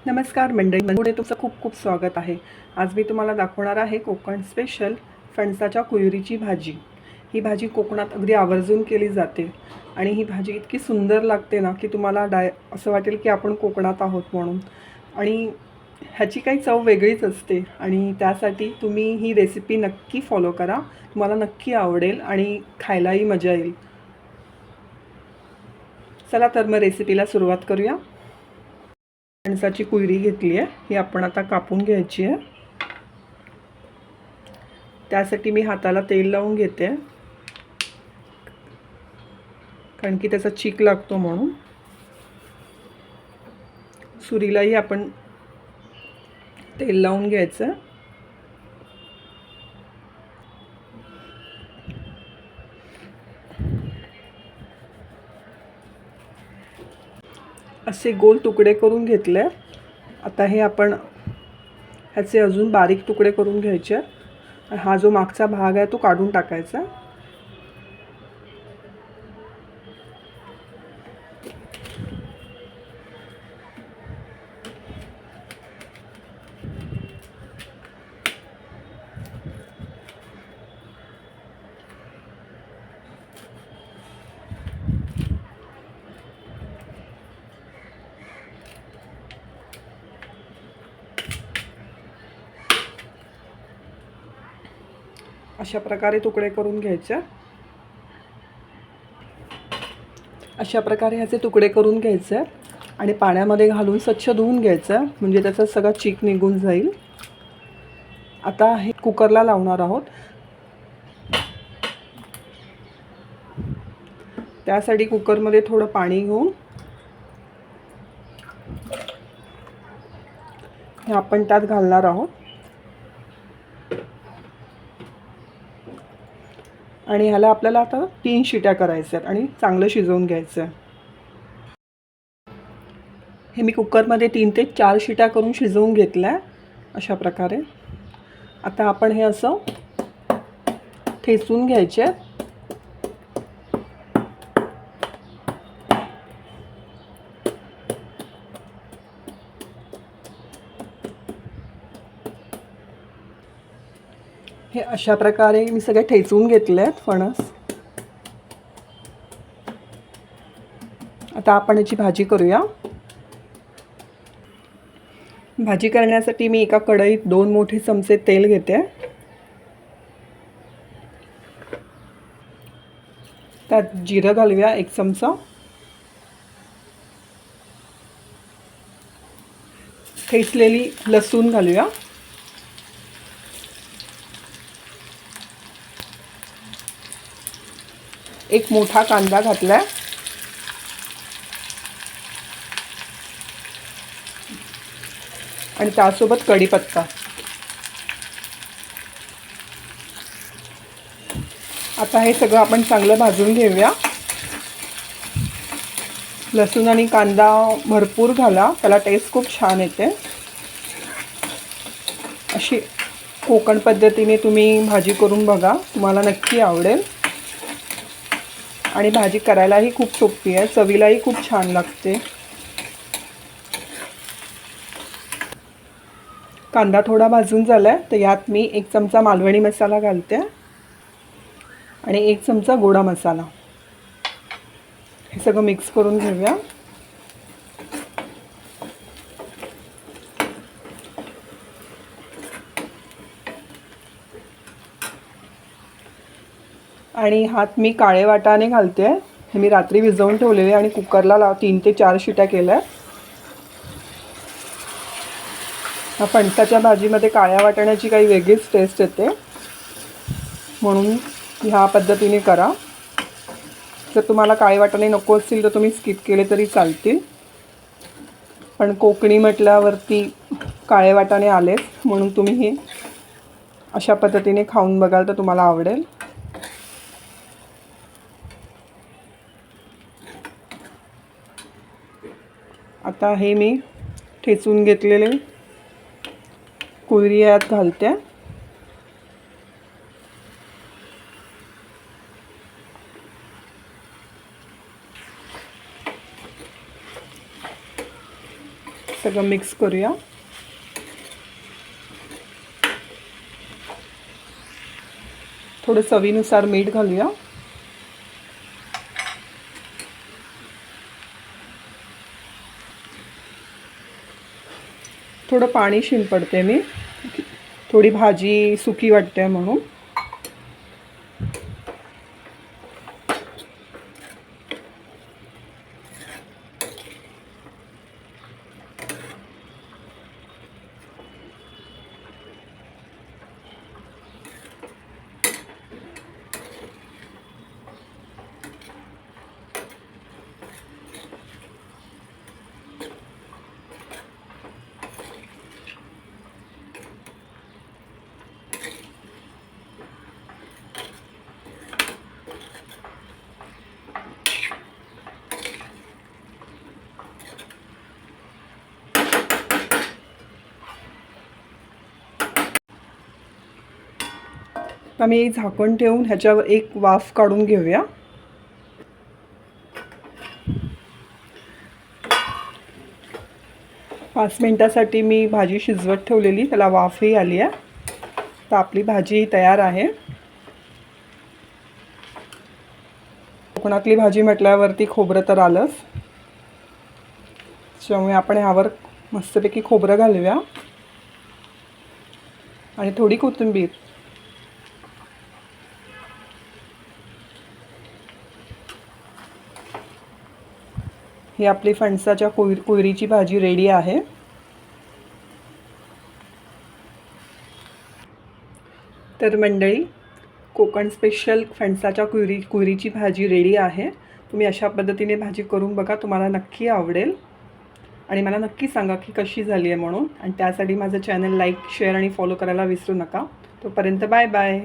नमस्कार मंडळी, पुढे तुमचं खूप खूप स्वागत आहे. आज मी तुम्हाला दाखवणार आहे कोकण स्पेशल फणसाच्या कुयुरीची भाजी. ही भाजी कोकणात अगदी आवर्जून केली जाते आणि ही भाजी इतकी सुंदर लागते ना की तुम्हाला असं वाटेल की आपण कोकणात आहोत म्हणून. आणि ह्याची काही चव वेगळीच असते आणि त्यासाठी तुम्ही ही रेसिपी नक्की फॉलो करा. तुम्हाला नक्की आवडेल आणि खायलाही मजा येईल. चला तर मग रेसिपीला सुरुवात करूया. फणसाची कुयरी घेतली आहे, ही आपण आता कापून घ्यायची आहे. त्यासाठी मी हाताला तेल लावून घेते, कारण की त्याचा चीक लागतो म्हणून. सुरीलाही आपण तेल लावून घ्यायचं. असे गोल तुकडे करून घेतले. आता हे आपण ह्याचे अजून बारीक तुकडे करून घ्यायचे. हा जो मागचा भाग आहे तो काढून टाकायचा. अशा प्रकारे तुकडे करून घ्यायचे. अशा प्रकारे ह्याचे तुकडे करून घ्यायचे आणि पाण्यामध्ये घालून स्वच्छ धुवून घ्यायचं, म्हणजे त्याचा सगळा चीक निघून जाईल. आता हे कुकरला लावणार आहोत. त्यासाठी कुकरमध्ये थोडं पाणी घेऊन हे आपण त्यात घालणार आहोत आणि ह्याला आपल्याला आता 3 शिट्या करायच्या आहेत आणि चांगलं शिजवून घ्यायचं. हे मी कुकरमध्ये 3 ते 4 शिट्या करून शिजवून घेतल्या अशा प्रकारे. आता आपण हे असं ठेचून घ्यायचे. हे अशा प्रकारे मी सगळे ठेचून घेतले आहेत फणस. आता आपण याची भाजी करूया. भाजी करण्यासाठी मी एका कढईत 2 मोठे चमचे तेल घेते. त्यात जिरं घालूया 1 चमचा. ठेचलेली लसूण घालूया. एक मोठा कांदा घातलाय आणि त्यासोबत कढीपत्ता. आता हे सगळं आपण चांगलं भाजून घेऊया. लसूण आणि कांदा भरपूर घाला, त्याला टेस्ट खूप छान येते. अशी कोकण पद्धतीने तुम्ही भाजी करून बघा, तुम्हाला नक्की आवडेल. आणि भाजी करायलाही खूप सोपी आहे, चवीलाही खूप छान लागते. कांदा थोडा भाजून झालाय, तर यात मी 1 चमचा मालवणी मसाला घालते आणि 1 चमचा गोडा मसाला. हे सगळं मिक्स करून घेऊया. आणि हात मी काळे वाटाणे घालते. हे मी रात्री भिजवून ठेवलेले आणि कुकरला 3 ते 4 शिट्या केल्या. फणसाच्या भाजीमध्ये काळ्या वाटाण्याची काही वेगळीच टेस्ट येते, म्हणून ह्या पद्धतीने करा. जर तुम्हाला काळे वाटाणे नको असतील तर तुम्ही स्किप केले तरी चालतील, पण कोकणी म्हटल्यावरती काळे वाटाणे आलेच, म्हणून तुम्ही हे अशा पद्धतीने खाऊन बघाल तर तुम्हाला आवडेल. आता हे मी ठेचून घेतलेले कुयरी यात घालते. सगळं मिक्स करूया. थोडं चवीनुसार मीठ घालूया. थोडं पाणी शिंपडते मी, थोडी भाजी सुकी वाटते म्हणून. आम्ही झाकण ठेवून ह्याच्यावर एक वाफ काढून घेऊया. पाच मिनिटासाठी मी भाजी शिजवत ठेवलेली, त्याला वाफही आली आहे. तर आपली भाजी तयार आहे. कोकणातली भाजी म्हटल्यावरती खोबरं तर आलंच, त्यामुळे आपण ह्यावर मस्तपैकी खोबरं घालूया आणि थोडी कोथिंबीर. ही आपली फणसाच्या कुयरीची भाजी रेडी आहे. तर मंडळी, कोकण स्पेशल फणसाच्या कुयरीची भाजी रेडी आहे. तुम्ही अशा पद्धतीने भाजी करून बघा, तुम्हाला नक्की आवडेल. आणि मला नक्की सांगा की कशी झाली आहे म्हणून. आणि त्यासाठी माझं चॅनल लाईक, शेअर आणि फॉलो करायला विसरू नका. तोपर्यंत बाय बाय.